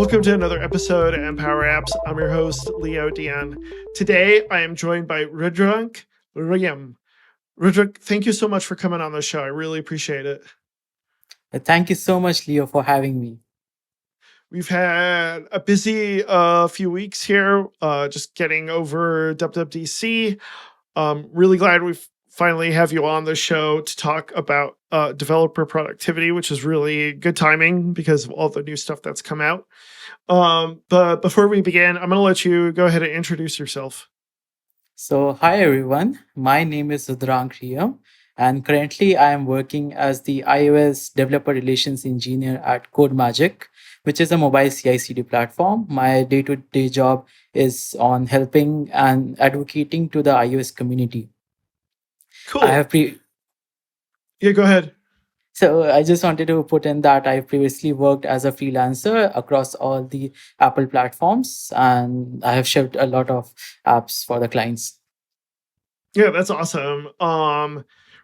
Welcome to another episode of Empower Apps. I'm your host, Leo Dion. Today, I am joined by Rudrank Riyam. Rudrank, thank you so much for coming on the show. I really appreciate it. Thank you so much, Leo, for having me. We've had a busy few weeks here, just getting over WWDC. Really glad we finally have you on the show to talk about developer productivity, which is really good timing because of all the new stuff that's come out. But before we begin, I'm going to let you go ahead and introduce yourself. So, hi everyone. My name is Rudrank Riyam, and currently I am working as the iOS Developer Relations Engineer at CodeMagic, which is a mobile CI/CD platform. My day-to-day job is on helping and advocating to the iOS community. I Cool. have Yeah, go ahead. So I just wanted to put in that I previously worked as a freelancer across all the Apple platforms, and I have shipped a lot of apps for the clients. Yeah, that's awesome.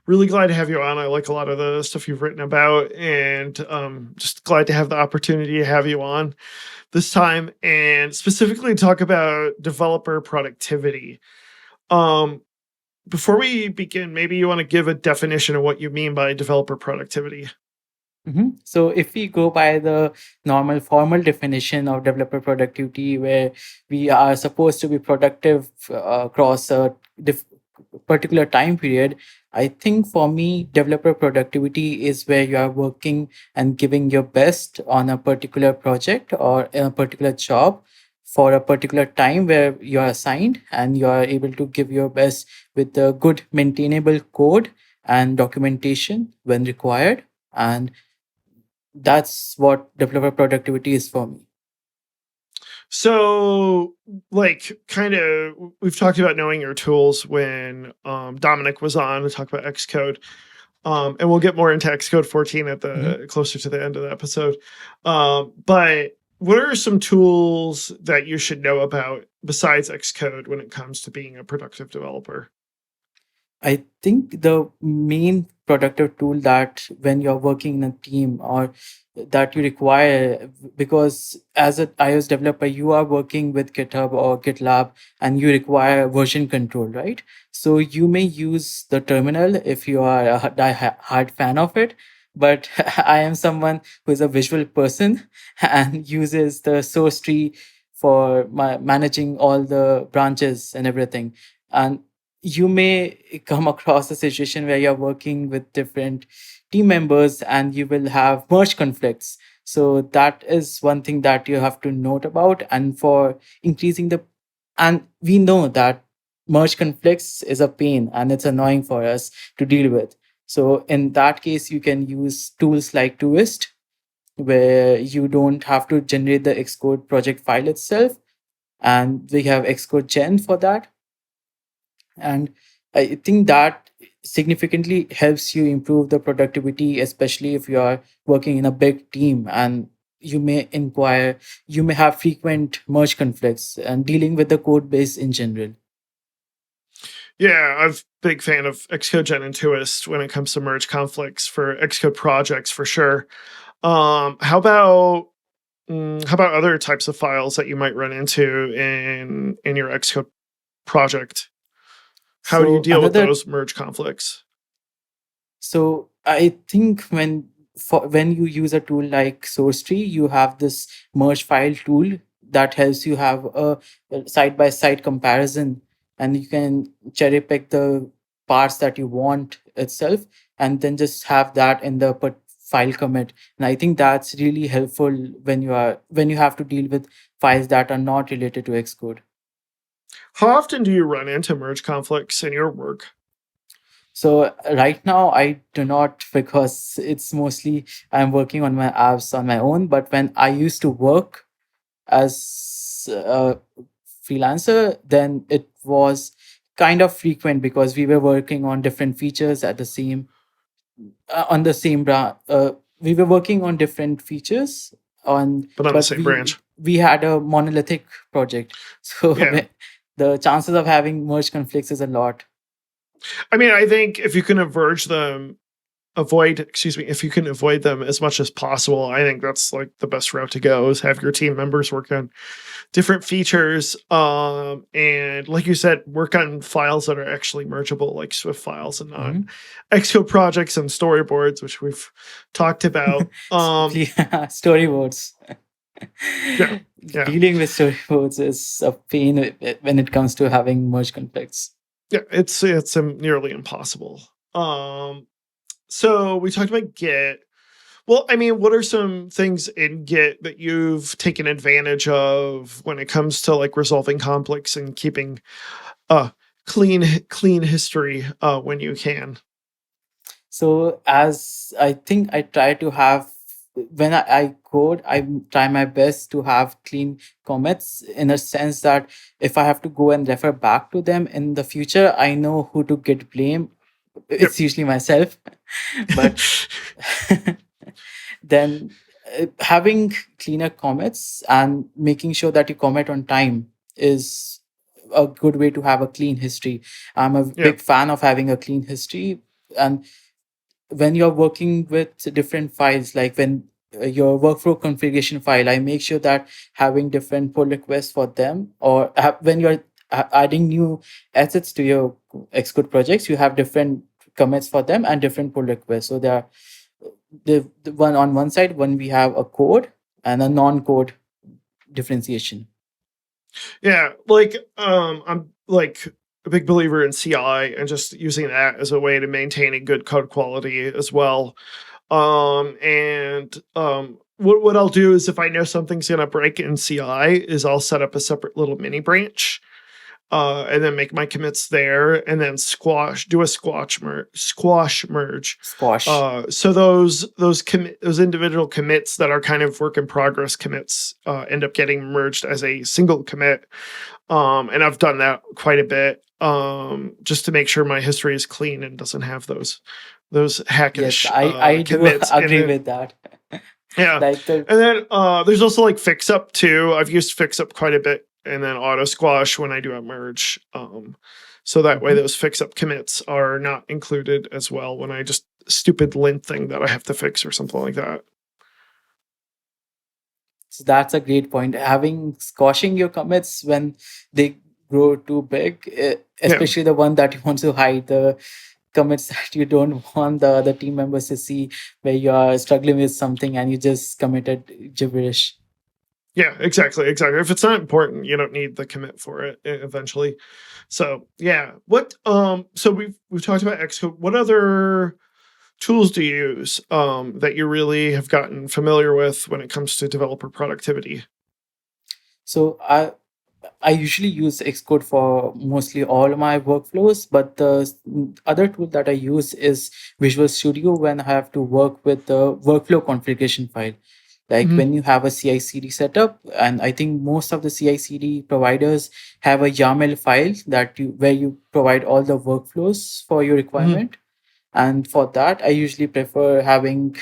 Really glad to have you on. I like a lot of the stuff you've written about, and just glad to have the opportunity to have you on this time and specifically talk about developer productivity. Before we begin, maybe you want to give a definition of what you mean by developer productivity. So, if we go by the normal formal definition of developer productivity, where we are supposed to be productive across a particular time period, I think for me, developer productivity is where you are working and giving your best on a particular project or in a particular job for a particular time where you are assigned, and you are able to give your best with the good maintainable code and documentation when required. And that's what developer productivity is for me. So, we've talked about knowing your tools when Dominic was on to talk about Xcode. And we'll get more into Xcode 14 at the closer to the end of the episode. But what are some tools that you should know about besides Xcode when it comes to being a productive developer? I think the main productive tool that when you're working in a team or that you require, because as an iOS developer, you are working with GitHub or GitLab and you require version control, right? So you may use the terminal if you are a hard fan of it. But I am someone who is a visual person and uses the source tree for managing all the branches and everything. And you may come across a situation where you're working with different team members and you will have merge conflicts. So that is one thing that you have to note about. And for increasing the, and we know that merge conflicts is a pain and it's annoying for us to deal with. So in that case, you can use tools like Tourist, where you don't have to generate the Xcode project file itself. And we have Xcode Gen for that. And I think that significantly helps you improve the productivity, especially if you are working in a big team and you may have frequent merge conflicts and dealing with the code base in general. Yeah, I'm a big fan of Xcode Gen and Tourist when it comes to merge conflicts for Xcode projects for sure. How about other types of files that you might run into in your Xcode project? How do you So deal with another those merge conflicts? So I think when you use a tool like SourceTree, you have this merge file tool that helps you have a side by side comparison, and you can cherry pick the parts that you want itself, and then just have that in the file commit. And I think that's really helpful when you have to deal with files that are not related to Xcode. How often do you run into merge conflicts in your work? So right now I do not, because it's mostly I'm working on my apps on my own. But when I used to work as a freelancer, then it was kind of frequent because we were working on different features at the same on the same we were working on different features on, But on the but same branch. we had a monolithic project. So Yeah. the chances of having merge conflicts is a lot. I mean, I think if you can average them if you can avoid them as much as possible, I think that's like the best route to go, is have your team members work on different features, and like you said, work on files that are actually mergeable, like Swift files, and not Mhm. Xcode projects and storyboards, which we've talked about. Storyboards. Yeah, yeah, Dealing with storyboards is a pain when it comes to having merge conflicts. yeah. It's nearly impossible. So we talked about Git. Well, I mean, what are some things in Git that you've taken advantage of when it comes to like resolving conflicts and keeping clean history when you can? So as I think I try to have when I code, I try my best to have clean commits in a sense that if I have to go and refer back to them in the future, I know who to get blame. Yep. It's usually myself, but then having cleaner commits and making sure that you commit on time is a good way to have a clean history. I'm a Yeah. big fan of having a clean history. And when you're working with different files, like when your workflow configuration file, I make sure that having different pull requests for them, or when you're adding new assets to your Xcode projects, you have different commits for them and different pull requests. So there are the one on one side when we have a code and a non-code differentiation. Yeah, like I'm like a big believer in CI and just using that as a way to maintain a good code quality as well. And what I'll do is, if I know something's gonna break in CI, is I'll set up a separate little mini branch, and then make my commits there, and then do a squash merge. Squash. So those individual commits that are kind of work in progress commits end up getting merged as a single commit. And I've done that quite a bit, just to make sure my history is clean and doesn't have those Yes, hackish I do commits. And agree then with that. yeah, Like the and then there's also like fixup too. I've used fixup quite a bit, and then auto squash when I do a merge. So that way Mhm. those fixup commits are not included as well when I just stupid lint thing that I have to fix or something like that. So that's a great point. Having squashing your commits when they grow too big, Yeah. especially the one that you want to hide, the commits that you don't want the other team members to see, where you are struggling with something and you just committed gibberish. Yeah, exactly. If it's not important, you don't need the commit for it eventually. So yeah. So we've talked about Xcode. What other tools do you use that you really have gotten familiar with when it comes to developer productivity? So I usually use Xcode for mostly all my workflows, but the other tool that I use is Visual Studio when I have to work with the workflow configuration file. Like Mhm. when you have a CI/CD setup, and I think most of the CI/CD providers have a YAML file that you where you provide all the workflows for your Mhm. requirement. And for that, I usually prefer having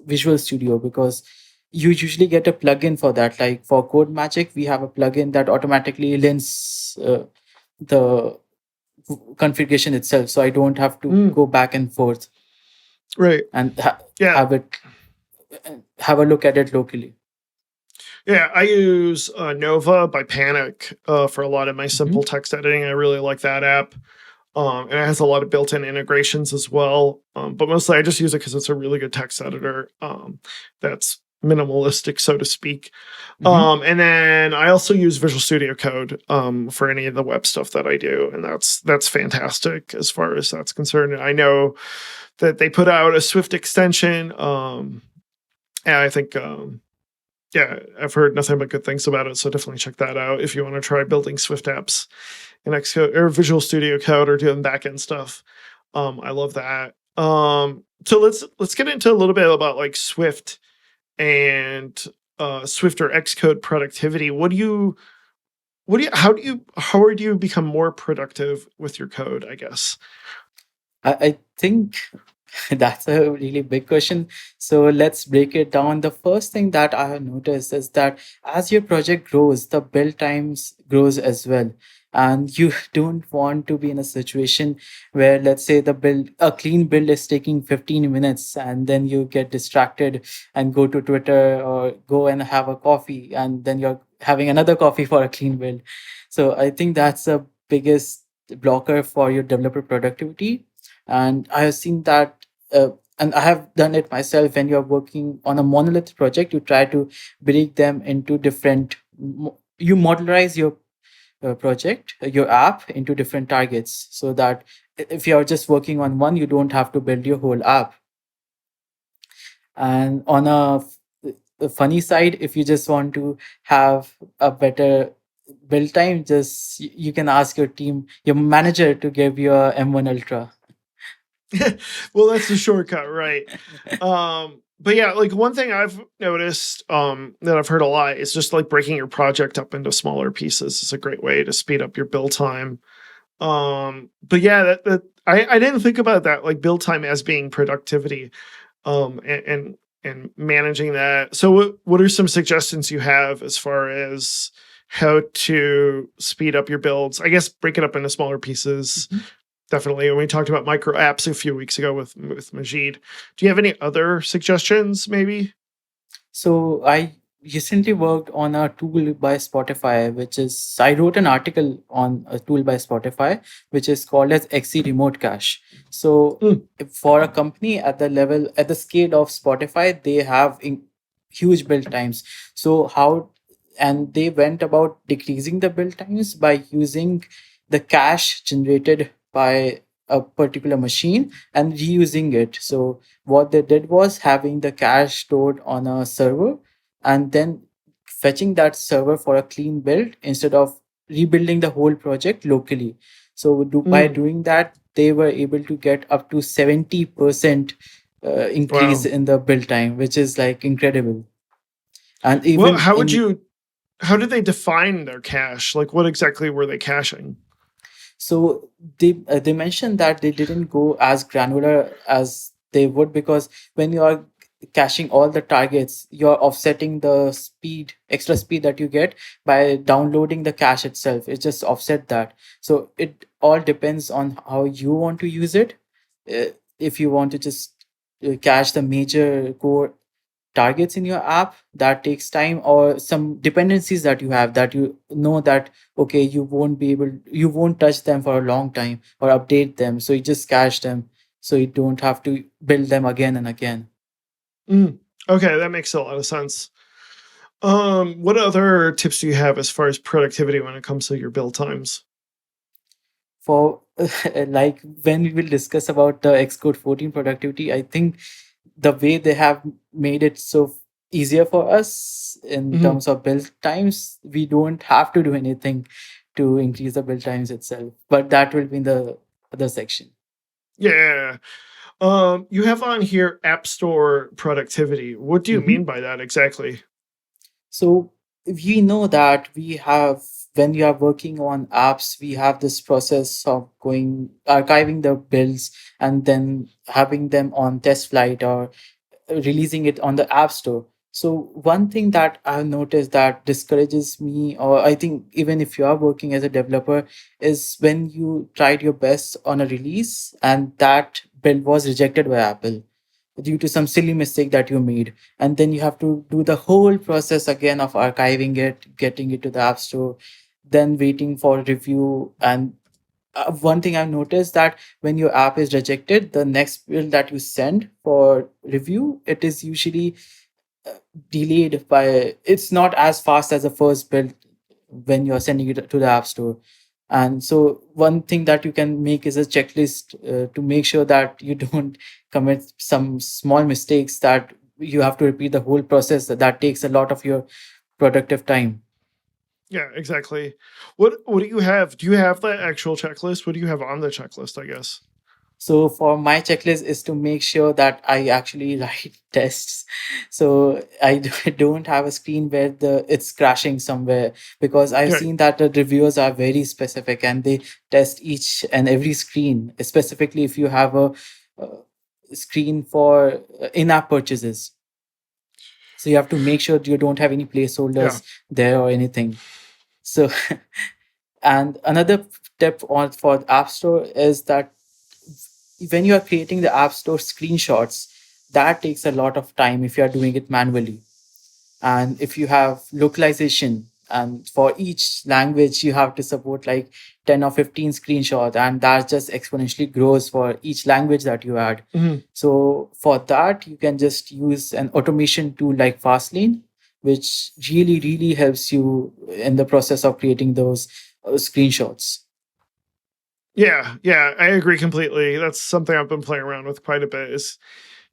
Visual Studio because you usually get a plugin for that. Like for Code Magic, we have a plugin that automatically links the configuration itself, so I don't have to Mm. go back and forth Right. and Yeah. have a look at it locally. Yeah, I use Nova by Panic for a lot of my Mhm. simple text editing. I really like that app. And it has a lot of built-in integrations as well. But mostly I just use it because it's a really good text editor, that's minimalistic, so to speak. Mhm. And then I also use Visual Studio Code for any of the web stuff that I do, and that's fantastic as far as that's concerned. And I know that they put out a Swift extension, and I think yeah, I've heard nothing but good things about it. So definitely check that out if you want to try building Swift apps in Xcode or Visual Studio Code or doing backend stuff. I love that. So let's get into a little bit about like Swift and Swift or Xcode productivity. How do you become more productive with your code, I guess? I think That's a really big question. So let's break it down. The first thing that I have noticed is that as your project grows, the build times grows as well. And you don't want to be in a situation where, let's say, a clean build is taking 15 minutes, and then you get distracted and go to Twitter or go and have a coffee, and then you're having another coffee for a clean build. So I think that's the biggest blocker for your developer productivity. And I have seen that, and I have done it myself. When you're working on a monolith project, you try to break them into you modularize your project, your app, into different targets, so that if you're just working on one, you don't have to build your whole app. And on a funny side, if you just want to have a better build time, just you can ask your manager to give you a M1 Ultra. Well, that's the shortcut, right? But yeah, like one thing I've noticed that I've heard a lot is just like breaking your project up into smaller pieces is a great way to speed up your build time. But yeah, I didn't think about that, like build time as being productivity, and managing that. So what are some suggestions you have as far as how to speed up your builds? I guess break it up into smaller pieces. Mhm. Definitely. And we talked about micro apps a few weeks ago with Majid. Do you have any other suggestions, maybe? So I recently worked on a tool by Spotify, which is I wrote an article on a tool by Spotify, which is called as XC Remote Cache. So Mm, for a company at the scale of Spotify, they have huge build times. So how and they went about decreasing the build times by using the cache generated by a particular machine and reusing it. So what they did was having the cache stored on a server and then fetching that server for a clean build instead of rebuilding the whole project locally. So by mm. doing that, they were able to get up to 70% increase Wow. in the build time, which is like incredible. And Well, even in how did they define their cache? Like, what exactly were they caching? So they mentioned that they didn't go as granular as they would, because when you are caching all the targets, you're offsetting the extra speed that you get by downloading the cache itself. It just offset that. So it all depends on how you want to use it. If you want to just cache the major core targets in your app, that takes time, or some dependencies that you have that you know that okay, you won't touch them for a long time or update them, so you just cache them so you don't have to build them again and again. Mm. Okay, that makes a lot of sense. What other tips do you have as far as productivity when it comes to your build times? For like when we will discuss about the Xcode 14 productivity, I think the way they have made it so easier for us in Mhm. terms of build times, we don't have to do anything to increase the build times itself, but that will be in the other section. Yeah. You have on here App Store productivity. What do you Mhm. mean by that exactly? So we know that when we are working on apps, we have this process of going archiving the builds and then having them on test flight or releasing it on the app store. So one thing that I've noticed that discourages me, or I think even if you are working as a developer, is when you tried your best on a release and that build was rejected by Apple due to some silly mistake that you made, and then you have to do the whole process again of archiving it, getting it to the app store, then waiting for review. And one thing I've noticed that when your app is rejected, the next build that you send for review, it is usually uh, delayed by, it's not as fast as the first build when you're sending it to the app store. And so one thing that you can make is a checklist to make sure that you don't commit some small mistakes that you have to repeat the whole process. That takes a lot of your productive time. Yeah, exactly. What do you have? Do you have the actual checklist? What do you have on the checklist, I guess? So for my checklist is to make sure that I actually write tests. So don't have a screen where the it's crashing somewhere, because I've Yeah. seen that the reviewers are very specific and they test each and every screen. Specifically, if you have a uh, screen for in-app purchases. So you have to make sure you don't have any Yeah. placeholders there or anything. So, and another tip on for the App Store is that when you are creating the App Store screenshots, that takes a lot of time if you are doing it manually. And if you have localization, and for each language you have to support like 10 or 15 screenshots, and that just exponentially grows for each language that you add. Mhm. So for that you can just use an automation tool like Fastlane, which really helps you in the process of creating those screenshots. Yeah, I agree completely. That's something I've been playing around with quite a bit, is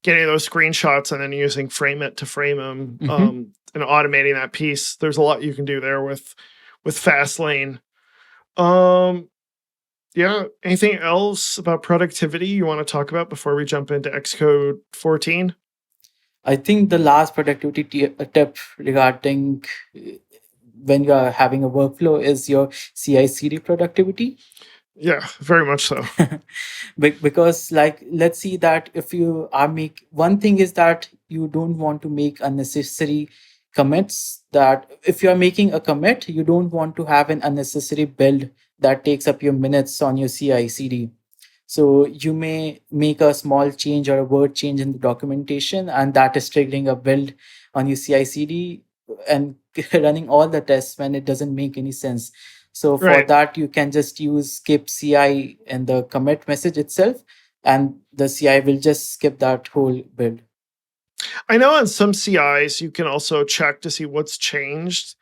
getting those screenshots and then using Frame It to frame them, Mhm. and automating that piece. There's a lot you can do there with Fastlane. Um, yeah. Anything else about productivity you want to talk about before we jump into Xcode 14? I think the last productivity tip regarding when you are having a workflow is your CI/CD productivity. Yeah, very much so. Because like let's see that if you are make one thing is that you don't want to make unnecessary commits, that if you are making a commit you don't want to have an unnecessary build that takes up your minutes on your CI/CD. So you may make a small change or a word change in the documentation, and that is triggering a build on your CI/CD and running all the tests when it doesn't make any sense. So for Right. that, you can just use skip CI in the commit message itself, and the CI will just skip that whole build. I know on some CIs you can also check to see what's changed,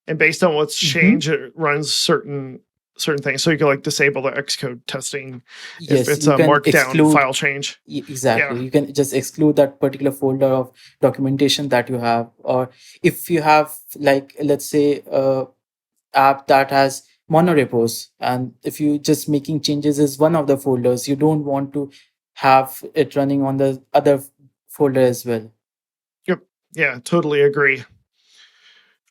and based on what's Mhm. changed, it runs certain things. So you can like disable the Xcode testing if Yes, it's you a can markdown exclude. file change. Exactly. Yeah. You can just exclude that particular folder of documentation that you have. Or if you have, like, let's say, a app that has monorepos, and if you just making changes is one of the folders, you don't want to have it running on the other folder as well. Yep. Yeah, totally agree.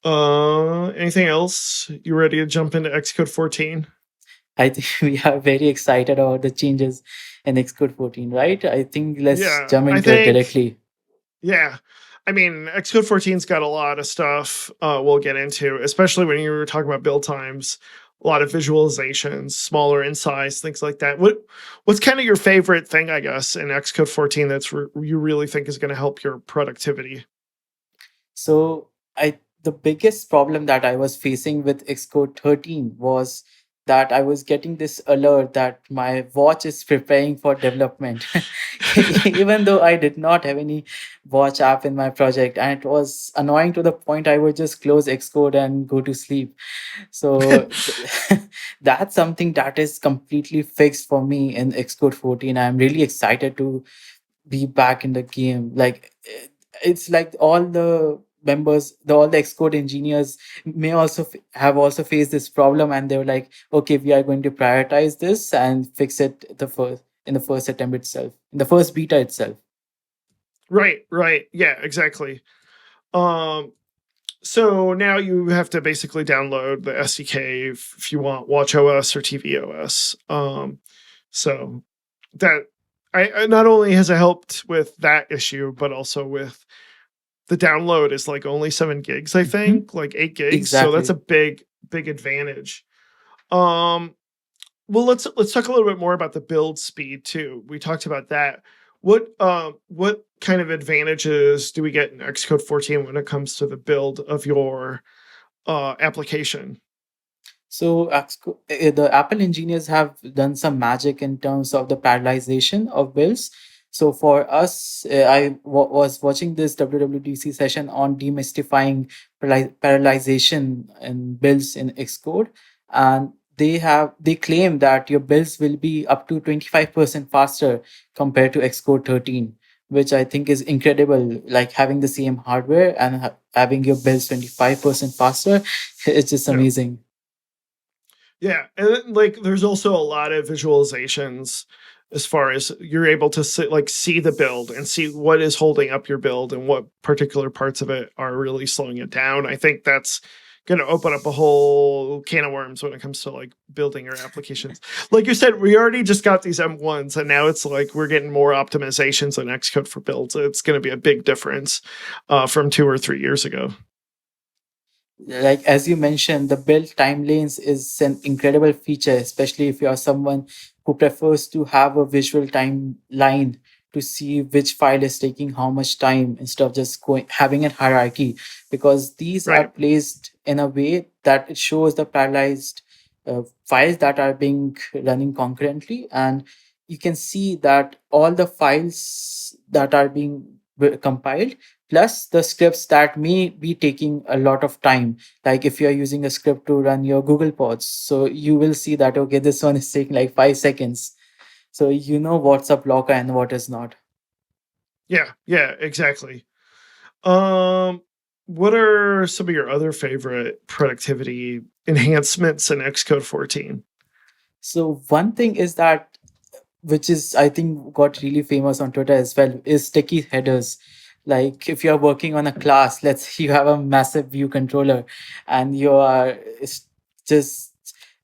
Anything else? You ready to jump into Xcode 14? I think we are very excited about the changes in Xcode 14, right? I think let's Yeah, jump I into it think, directly. yeah. I mean, Xcode 14's got a lot of stuff we'll get into, especially when you were talking about build times, a lot of visualizations, smaller in size, things like that. What's kind of your favorite thing, I guess, in Xcode 14 that's you really think is going to help your productivity? So I the biggest problem that I was facing with Xcode 13 was that I was getting this alert that my watch is preparing for development, even though I did not have any watch app in my project, and it was annoying to the point I would just close Xcode and go to sleep. So that's something that is completely fixed for me in Xcode 14. I'm really excited to be back in the game. Like it's like all the members, all the Xcode engineers may also have also faced this problem, and they were like, okay, we are going to prioritize this and fix it the first in the first attempt itself, in the first beta itself. Right. Yeah, exactly. Um, so now you have to basically download the SDK if you want WatchOS or tvOS. So that I not only has it helped with that issue, but also with the download is like only 7 gigs, I Mhm. think, like 8 gigs. So that's a Exactly. big advantage. Um, well, let's talk a little bit more about the build speed too. We talked about that. What kind of advantages do we get in Xcode 14 when it comes to the build of your application? So the Apple engineers have done some magic in terms of the parallelization of builds. So for us, was watching this WWDC session on demystifying parallelization in builds in Xcode, and they claim that your builds will be up to 25% faster compared to Xcode 13, which I think is incredible. Like having the same hardware and having your builds 25% faster, it's just Yeah. amazing. Yeah, and then, like there's also a lot of visualizations as far as you're able to see the build and see what is holding up your build and what particular parts of it are really slowing it down. I think that's going to open up a whole can of worms when it comes to like building your applications. Like you said, we already just got these M1s, and now it's like we're getting more optimizations on Xcode for builds. It's going to be a big difference from 2 or 3 years ago. Like as you mentioned, the build time lanes is an incredible feature, especially if you are someone who prefers to have a visual timeline to see which file is taking how much time instead of just going having a hierarchy, because these are Right. placed in a way that it shows the parallelized files that are being running concurrently, and you can see that all the files that are being compiled plus the scripts that may be taking a lot of time. Like if you're using a script to run your Google pods, so you will see that okay, this one is taking like 5 seconds, so you know what's a blocker and what is not. Yeah, exactly. What are some of your other favorite productivity enhancements in Xcode 14? So one thing is that, which is I think got really famous on Twitter as well, is sticky headers. Like if you're working on a class, let's you have a massive view controller and you are just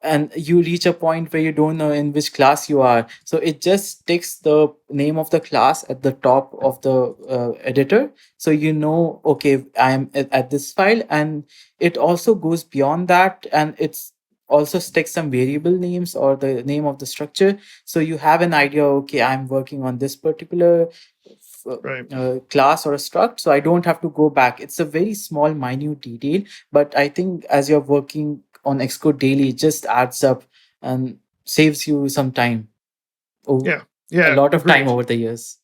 and you reach a point where you don't know in which class you are, so it just sticks the name of the class at the top of the editor, so you know okay, I'm at this file. And it also goes beyond that, and it's also sticks some variable names or the name of the structure, so you have an idea okay, I'm working on this particular Right. class or a struct, so I don't have to go back. It's a very small minute detail, but I think as you're working on Xcode daily, it just adds up and saves you some time, Yeah. a Yeah. lot of time Agreed. over the years.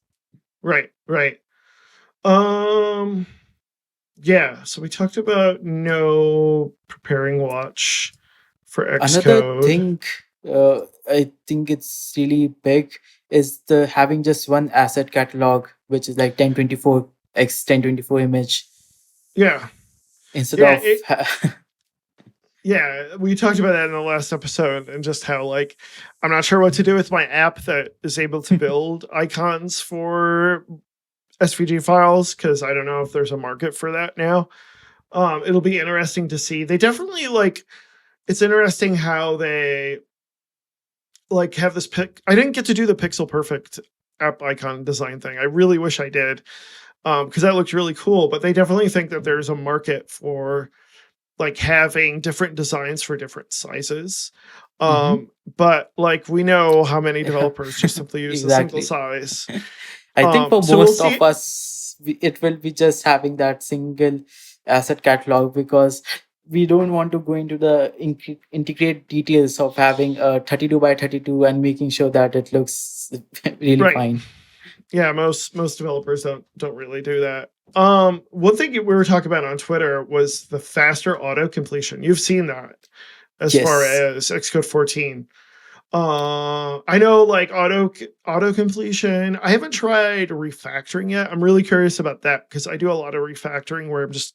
Right. Um. Yeah. So we talked about no preparing watch for Another Xcode. thing I think it's really big is the having just one asset catalog, which is like 1024 x 1024 image Yeah. instead Yeah. of Yeah. We talked about that in the last episode, and just how like I'm not sure what to do with my app that is able to build icons for SVG files, because I don't know if there's a market for that now. It'll be interesting to see. They definitely like. It's interesting how they like have this pic. I didn't get to do the pixel perfect app icon design thing. I really wish I did, because that looked really cool. But they definitely think that there's a market for like having different designs for different sizes. Mhm. But like we know how many Yeah, developers just simply use a single exactly. size. I think for So we'll most of see. us, it will be just having that single asset catalog, because we don't want to go into the integrate details of having a 32 by 32 and making sure that it looks really Right. fine. Yeah, most developers don't really do that. One thing we were talking about on Twitter was the faster auto completion. You've seen that as far Yes. as Xcode 14. I know like auto completion. I haven't tried refactoring yet. I'm really curious about that, because I do a lot of refactoring where I'm just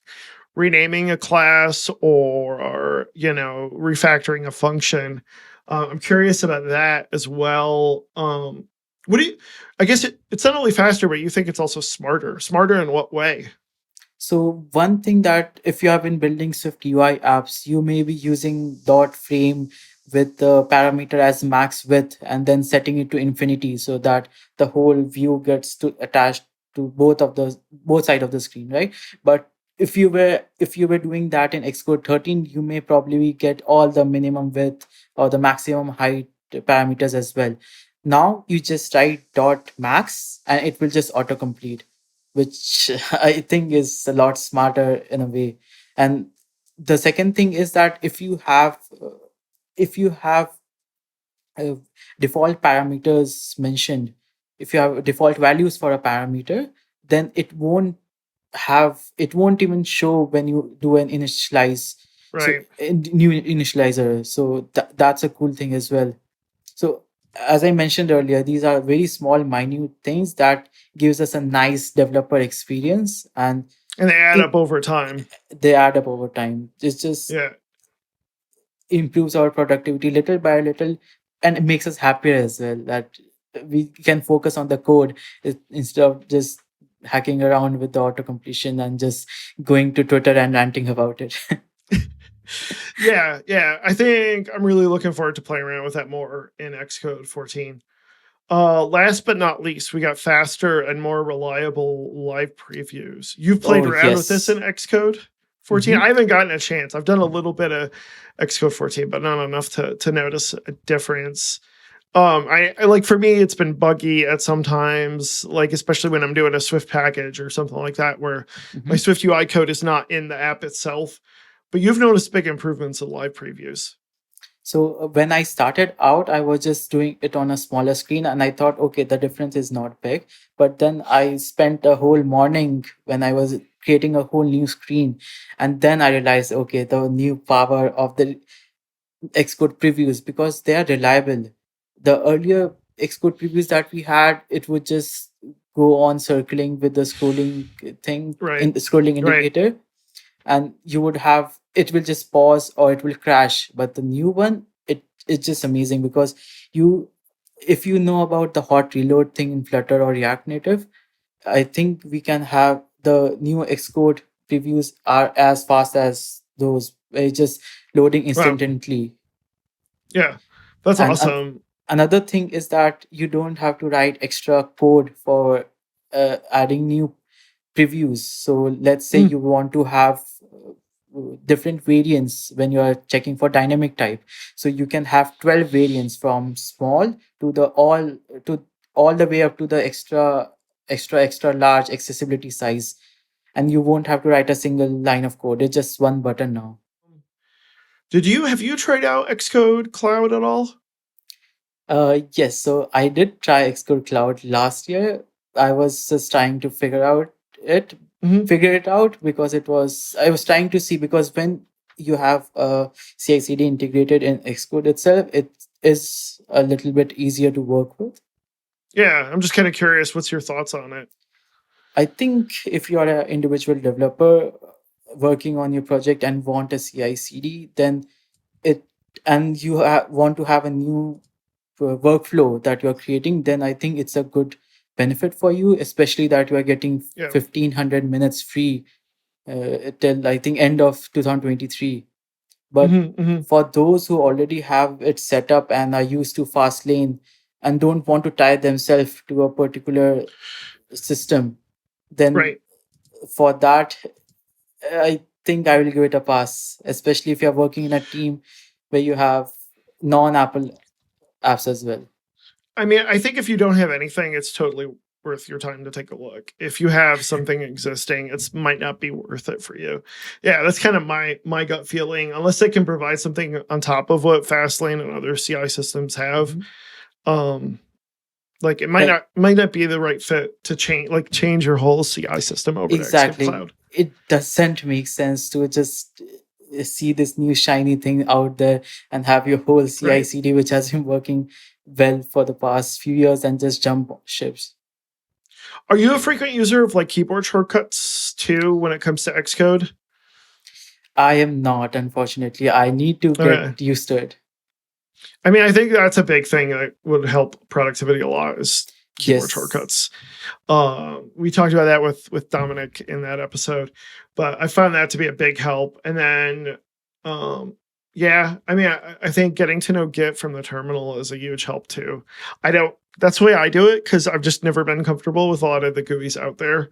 renaming a class, or refactoring a function. I'm curious about that as well. What do you? I guess it's not only faster, but you think it's also smarter. Smarter in what way? So one thing that if you have been building Swift UI apps, you may be using dot frame with the parameter as max width and then setting it to infinity so that the whole view gets to attached to both side of the screen, right? But if you were doing that in Xcode 13, you may probably get all the minimum width or the maximum height parameters as well. Now you just write dot max and it will just autocomplete, which I think is a lot smarter in a way. And the second thing is that if you have uh, default parameters mentioned, if you have default values for a parameter, then it won't even show when you do an initialize, so Right. new initializer. So that's a cool thing as well. So as I mentioned earlier, these are very small, minute things that gives us a nice developer experience, and And they add it up over time. they add up over time. It just Yeah. improves our productivity little by little, and it makes us happier as well. That we can focus on the code instead of just hacking around with the auto completion and just going to Twitter and ranting about it. Yeah. I think I'm really looking forward to playing around with that more in Xcode 14. Last but not least, we got faster and more reliable live previews. You've played Oh, around with this in yes. Xcode 14? Hmm. I haven't gotten a chance. I've done a little bit of Xcode 14, but not enough to notice a difference. I like, for me, it's been buggy at sometimes, like especially when I'm doing a Swift package or something like that, where my Hmm. Swift UI code is not in the app itself. But you've noticed big improvements in live previews. So when I started out, I was just doing it on a smaller screen, and I thought, okay, the difference is not big. But then I spent a whole morning when I was creating a whole new screen, and then I realized, okay, the new power of the Xcode previews, because they are reliable. The earlier Xcode previews that we had, it would just go on circling with the scrolling thing Right. in the scrolling Right. indicator, and you would have it will just pause or it will crash. But the new one, it's just amazing, because you if you know about the hot reload thing in Flutter or React Native, I think we can have the new Xcode previews are as fast as those, where it's just loading Wow. instantly. Yeah. That's And awesome. another thing is that you don't have to write extra code for adding new previews. So let's say Mm, you want to have different variants when you are checking for dynamic type. So you can have 12 variants from small to all the way up to the extra large accessibility size. And you won't have to write a single line of code. It's just one button now. have you tried out Xcode Cloud at all? Yes, so I did try Xcode Cloud last year. I was just trying to it, Hmm. figure it out, because I was trying to see, because when you have a CI/CD integrated in Xcode itself, it is a little bit easier to work with. Yeah, I'm just kind of curious. What's your thoughts on it? I think if you are an individual developer working on your project and want a CI/CD, then it and you want to have a new workflow that you're creating, then I think it's a good benefit for you, especially that you are getting Yeah. 1500 minutes free till I think end of 2023. But Hmm. for those who already have it set up and are used to Fastlane and don't want to tie themselves to a particular system, then Right. for that, I think I will give it a pass, especially if you're working in a team where you have non-Apple apps as well. I mean, I think if you don't have anything, it's totally worth your time to take a look. If you have something existing, it might not be worth it for you. Yeah, that's kind of my gut feeling. Unless they can provide something on top of what Fastlane and other CI systems have, Mhm. um, like it Like might not be the right fit to change your whole CI system over to Xcode exactly. Cloud. It doesn't make sense to just see this new shiny thing out there and have your whole Right. CI/CD, which has been working well for the past few years, and just jump ships. Are you a frequent user of like keyboard shortcuts too when it comes to Xcode? I am not, unfortunately. I need to get Okay. used to it. I mean, I think that's a big thing that would help productivity a lot is keyboard Yes. shortcuts. We talked about that with Dominic in that episode, but I found that to be a big help. And then, um, yeah, I mean, I think getting to know Git from the terminal is a huge help too. I don't. That's the way I do it because I've just never been comfortable with a lot of the GUIs out there.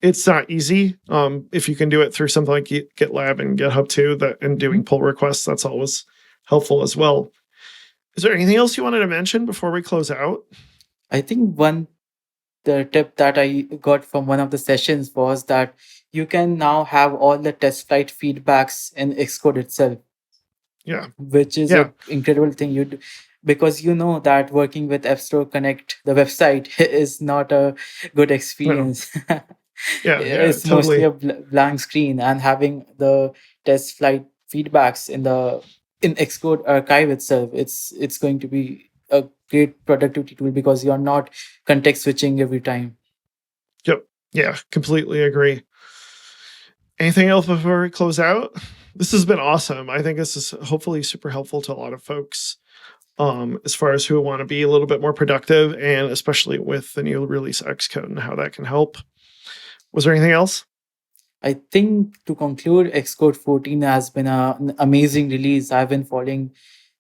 It's not easy. If you can do it through something like GitLab and GitHub too, that and Mhm. doing pull requests, that's always helpful as well. Is there anything else you wanted to mention before we close out? I think one the tip that I got from one of the sessions was that you can now have all the test flight feedbacks in Xcode itself, Yeah, which is yeah, a incredible thing you do, because you know that working with appstore connect the website is not a good no, experience. yeah, It's mostly a totally. blank screen, and having the test flight feedbacks in Xcode archive itself, it's going to be a great productivity tool, because you're not context switching every time. Yep, yeah, completely agree. Anything else before we close out? This has been awesome. I think this is hopefully super helpful to a lot of folks. As far as who want to be a little bit more productive, and especially with the new release Xcode and how that can help. Was there anything else? I think to conclude, Xcode 14 has been an amazing release. I've been following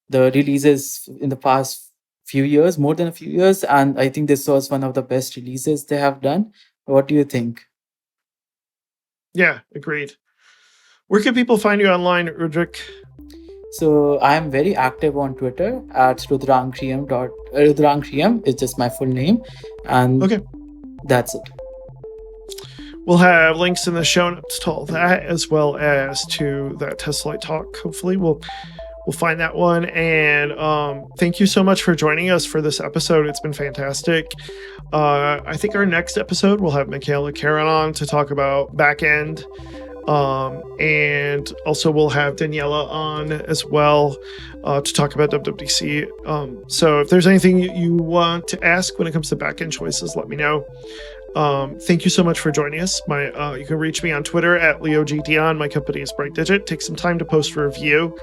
the releases in the past few years, more than a few years, and I think this was one of the best releases they have done. What do you think? Yeah, agreed. Where can people find you online, Rudrank? So I am very active on Twitter at Rudrank Riyam. Rudrank Riyam is just my full name, and Okay. that's it. We'll have links in the show notes to all that, as well as to that Testlight talk. Hopefully, we'll find that one. And thank you so much for joining us for this episode. It's been fantastic. I think our next episode we'll have Michaela Karen on to talk about backend. And also we'll have Daniela on as well to talk about WWDC. So if there's anything you want to ask when it comes to backend choices, let me know. Thank you so much for joining us. You can reach me on Twitter at LeoGDion. My company is Bright Digit. Take some time to post a review.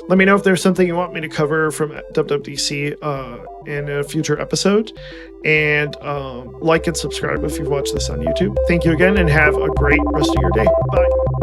Let me know if there's something you want me to cover from WWDC in a future episode. And like and subscribe if you've watched this on YouTube. Thank you again and have a great rest of your day. Bye.